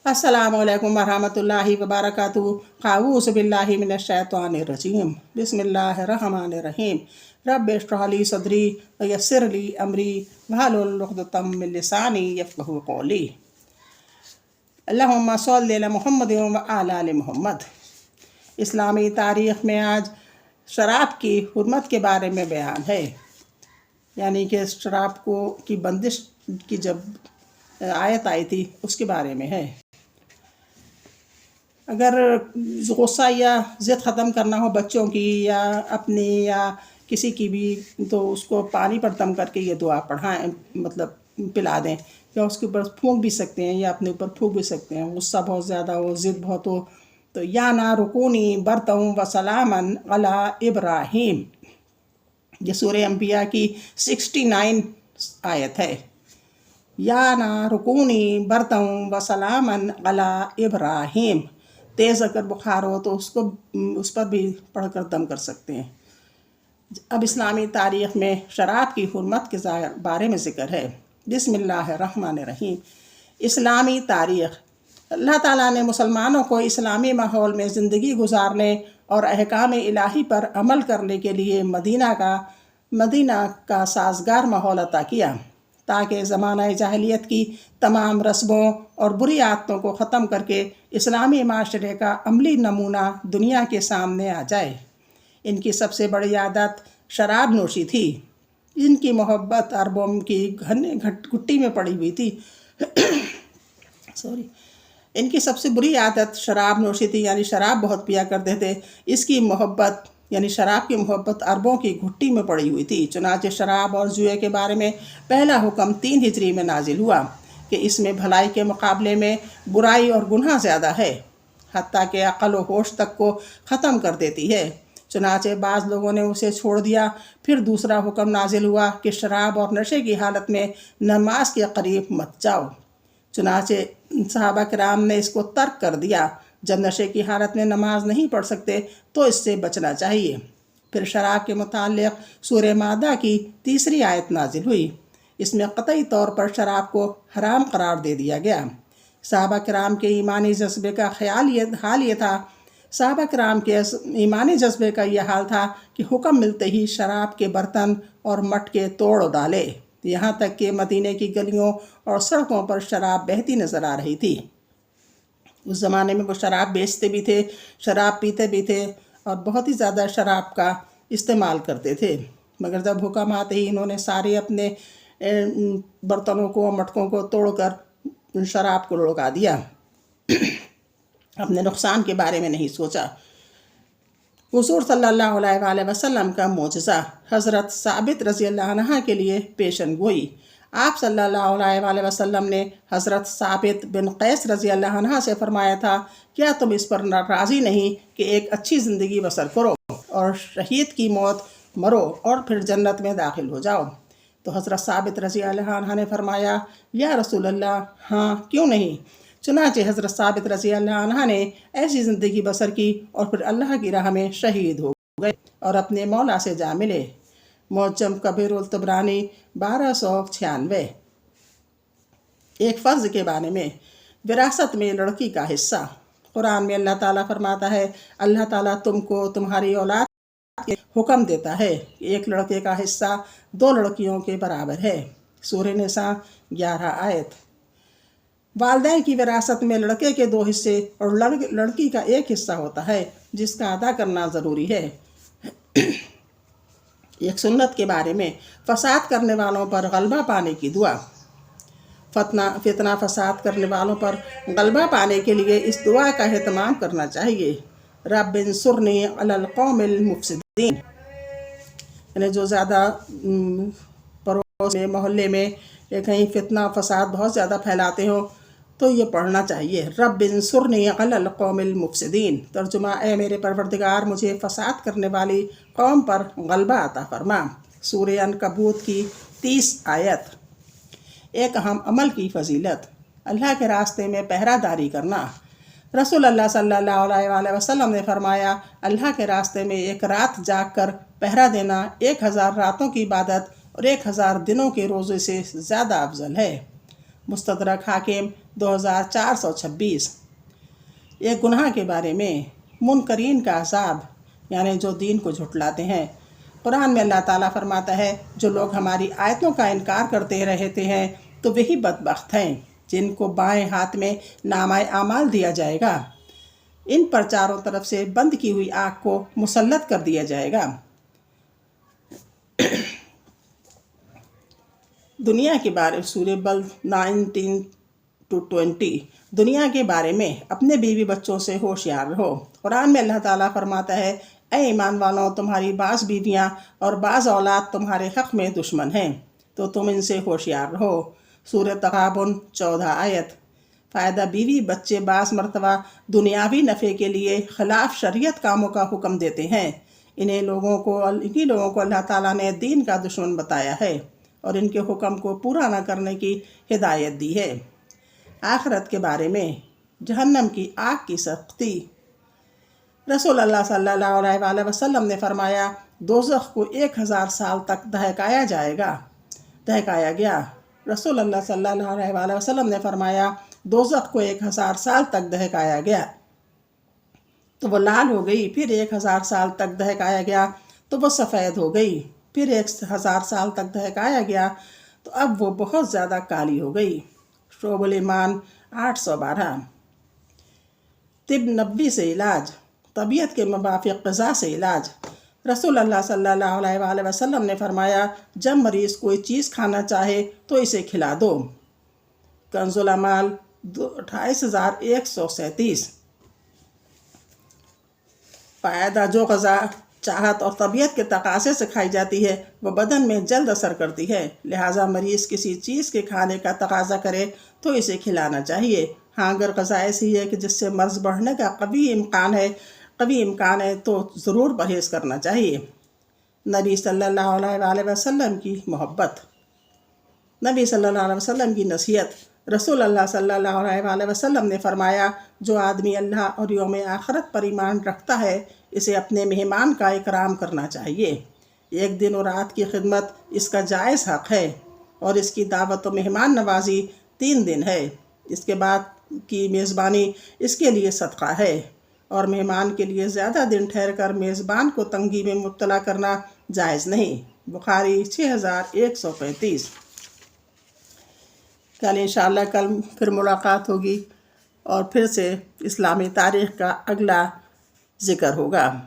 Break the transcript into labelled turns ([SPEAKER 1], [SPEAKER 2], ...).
[SPEAKER 1] अस्सलामु अलैकुम वरहमतुल्लाहि वबरकातुहू। अऊज़ु बिल्लाहि मिनश्शैतानिर रजीम। बिस्मिल्लाहिर रहमानिर रहीम। रब्बि इश्रह ली सदरी व यस्सिर ली अमरी वहलुल उक़दतम मिन लिसानी यफ़क़हू क़ौली। अल्लाहुम्मा सल्लि अला मुहम्मद व अला आलि मुहम्मद। इस्लामी तारीख़ में आज शराब की हुर्मत के बारे में बयान है, यानी कि शराब की बंदिश की जब आयत आई थी उसके बारे में है। अगर गुस्सा या ज़िद ख़त्म करना हो बच्चों की या अपनी या किसी की भी, तो उसको पानी पर दम करके ये दुआ पढ़ाएं, मतलब पिला दें, या उसके ऊपर फूंक भी सकते हैं या अपने ऊपर फूंक भी सकते हैं। गुस्सा बहुत ज़्यादा हो, ज़िद बहुत हो, तो या ना रुकूनी बरतऊँ व सलामन अला इब्राहीम, ये सूरह अंबिया की 69 आयत है। या ना रुकूनी बरतऊँ व सलामन अला इब्राहीम। तेज़ अगर बुखार हो तो उस पर भी पढ़कर दम कर सकते हैं। अब इस्लामी तारीख़ में शराब की हुर्मत के बारे में ज़िक्र है। बिस्मिल्लाहिर्रहमानिर्रहीम। इस्लामी तारीख़। अल्लाह ताला ने मुसलमानों को इस्लामी माहौल में ज़िंदगी गुजारने और अहकाम इलाही पर अमल करने के लिए मदीना का साज़गार माहौल अता किया, ताकि ज़माना जाहिलियत की तमाम रस्मों और बुरी आदतों को ख़त्म करके इस्लामी माशरे का अमली नमूना दुनिया के सामने आ जाए। इनकी सबसे बड़ी आदत शराब नोशी थी। इनकी मोहब्बत अरबों की घुट्टी में पड़ी हुई थी। इनकी सबसे बुरी आदत शराब नोशी थी, यानी शराब बहुत पिया करते थे। इसकी मोहब्बत यानी शराब की मोहब्बत अरबों की घुट्टी में पड़ी हुई थी। चुनांचे शराब और जुए के बारे में पहला हुक्म 3 हिजरी में नाजिल हुआ कि इसमें भलाई के मुकाबले में बुराई और गुनाह ज़्यादा है, हत्ता के अक़ल व होश तक को ख़त्म कर देती है। चुनांचे बाज़ लोगों ने उसे छोड़ दिया। फिर दूसरा हुक्म नाजिल हुआ कि शराब और नशे की हालत में नमाज के करीब मत जाओ। चुनांचे सहाबा किराम ने इसको तर्क कर दिया। जब नशे की हालत में नमाज नहीं पढ़ सकते तो इससे बचना चाहिए। फिर शराब के मुताल्लिक़ सूरह मादा की 3री आयत नाजिल हुई। इसमें क़तई तौर पर शराब को हराम करार दे दिया गया। सहाबा किराम के ईमानी जज्बे का हाल ये था सहाबा किराम के ईमानी जज्बे का यह हाल था कि हुक्म मिलते ही शराब के बर्तन और मटके तोड़ डाले, यहाँ तक कि मदीने की गलियों और सड़कों पर शराब बहती नज़र आ रही थी। उस ज़माने में वो शराब बेचते भी थे, शराब पीते भी थे और बहुत ही ज़्यादा शराब का इस्तेमाल करते थे। मगर जब हुक्म आते ही इन्होंने सारे अपने बर्तनों को, मटकों को तोड़कर शराब को लुढ़का दिया। अपने नुकसान के बारे में नहीं सोचा। हुज़ूर सल्लल्लाहु अलैहि वसल्लम का मोजज़ा हज़रत साबित रज़ियल्लाहु अन्हा के लिए पेशन गोई। आप सल्लल्लाहु अलैहि वसल्लम ने हज़रत साबित बिन कैस रज़ियल्लाहु अन्हा से फरमाया था, क्या तुम इस पर राज़ी नहीं कि एक अच्छी ज़िंदगी बसर करो और शहीद की मौत मरो और फिर जन्नत में दाखिल हो जाओ? तो हज़रत साबित रज़ियल्लाहु अन्हा ने फरमाया, या रसूल अल्लाह, हाँ क्यों नहीं। चुनांचे हज़रत साबित रज़ियल्लाहु अन्हा ने ऐसी ज़िंदगी बसर की और फिर अल्लाह की राह में शहीद हो गए और अपने मौला से जा मिले। मुअज्जम कबीरुल तबरानी 1296। एक फ़र्ज़ के बारे में, विरासत में लड़की का हिस्सा। कुरान में अल्लाह ताला फरमाता है, अल्लाह ताला तुमको तुम्हारी औलाद के हुक्म देता है कि एक लड़के का हिस्सा 2 लड़कियों के बराबर है। सूरह निसा 11 आयत। वालिदैन की विरासत में लड़के के 2 हिस्से और लड़की का 1 हिस्सा होता है, जिसका अदा करना ज़रूरी है। एक सुन्नत के बारे में, फसाद करने वालों पर गलबा पाने की दुआ। फितना फसाद करने वालों पर गलबा पाने के लिए इस दुआ का एहतमाम करना चाहिए। रब्बिंसुरनी अलल कौमिल मुफ़सिदीन, यानी जो ज़्यादा पड़ोस में, मोहल्ले में या कहीं फितना फसाद बहुत ज़्यादा फैलाते हो तो ये पढ़ना चाहिए, रब्बिंसुरनी अलल कौमिल मुफ़सिदीन। तर्जुमा, ए मेरे परवरदिगार, मुझे फ़साद करने वाली कौम पर गलबा अता फरमा। सूरह अनकबूत की 30 आयत। एक अहम अमल की फ़जीलत, अल्लाह के रास्ते में पहरादारी करना। रसूल अल्लाह सल्लल्लाहु अलैहि वसल्लम ने फरमाया, अल्लाह के रास्ते में एक रात जाग कर पहरा देना 1000 रातों की इबादत और 1000 दिनों के रोज़े से ज़्यादा अफजल है। मुस्तदरक हाकिम 2426। एक गुनाह के बारे में, मुनकरीन का अज़ाब, यानी जो दीन को झुटलाते हैं। कुरान में अल्लाह ताला फरमाता है, जो लोग हमारी आयतों का इनकार करते रहते हैं तो वही बदबख्त हैं जिनको बाएं हाथ में नामाए आमाल दिया जाएगा। इन पर चारों तरफ से बंद की हुई आग को मुसल्लत कर दिया जाएगा। दुनिया के बारे सूरह बल्द 19-20। दुनिया के बारे में अपने बीवी बच्चों से होशियार रहो। कुरान में अल्लाह ताला फरमाता है, ऐ ईमान वालों, तुम्हारी बाज़ बीवियाँ और बाज़ औलाद तुम्हारे हक़ में दुश्मन हैं, तो तुम इनसे होशियार रहो। सूरह तगाबुन 14 आयत। फ़ायदा बीवी बच्चे बाज़ मरतबा दुनियावी नफ़े के लिए ख़िलाफ़ शरीयत कामों का हुक्म देते हैं। इन्हीं लोगों को अल्लाह ताला ने दीन का दुश्मन बताया है और इनके हुक्म को पूरा न करने की हिदायत दी है। आखिरत के बारे में, जहन्नम की आग की सख्ती। रसूल अल्लाह सल्लल्लाहु अलैहि वसल्लम ने फरमाया, दोज़ख को 1000 साल तक दहकाया गया। रसूल अल्लाह सल्लल्लाहु अलैहि वसल्लम ने फरमाया, दोज़ख को 1000 साल तक दहकाया गया तो वो लाल हो गई, फिर 1000 साल तक दहकाया गया तो वो सफ़ेद हो गई, फिर 1000 साल तक दहकाया गया तो अब वो बहुत ज़्यादा काली हो गई। शोबुल ईमान 812। तिब नब्बी से इलाज, तबीयत के मुताबिक ग़िज़ा से इलाज। रसूल अल्लाह सल्लल्लाहु अलैहि वसल्लम ने फरमाया, जब मरीज़ कोई चीज़ खाना चाहे तो इसे खिला दो। कंजुल अमाल 28137। फ़ायदा, जो ग़िज़ा चाहत और तबीयत के तकाज़े से खाई जाती है वह बदन में जल्द असर करती है, लिहाजा मरीज़ किसी चीज़ के खाने का तकाज़ा करे तो इसे खिलाना चाहिए। हाँ, अगर ग़िज़ा ऐसी है कि जिससे मर्ज़ बढ़ने का कभी इम्कान है तो ज़रूर परहेज़ करना चाहिए। नबी सल्लल्लाहु अलैहि वसल्लम की मोहब्बत। नबी सल्लल्लाहु अलैहि वसल्लम की नसीहत। रसूल अल्लाह सल्लल्लाहु अलैहि वसल्लम ने फरमाया, जो आदमी अल्लाह और यौम आखिरत पर ईमान रखता है इसे अपने मेहमान का इकराम करना चाहिए। एक दिन और रात की खिदमत इसका जायज़ हक़ है और इसकी दावत व मेहमान नवाजी 3 दिन है। इसके बाद की मेज़बानी इसके लिए सदका है और मेहमान के लिए ज़्यादा दिन ठहर कर मेज़बान को तंगी में मुब्तला करना जायज़ नहीं। बुखारी 6135। कल इंशाअल्लाह फिर मुलाकात होगी और फिर से इस्लामी तारीख़ का अगला ज़िक्र होगा।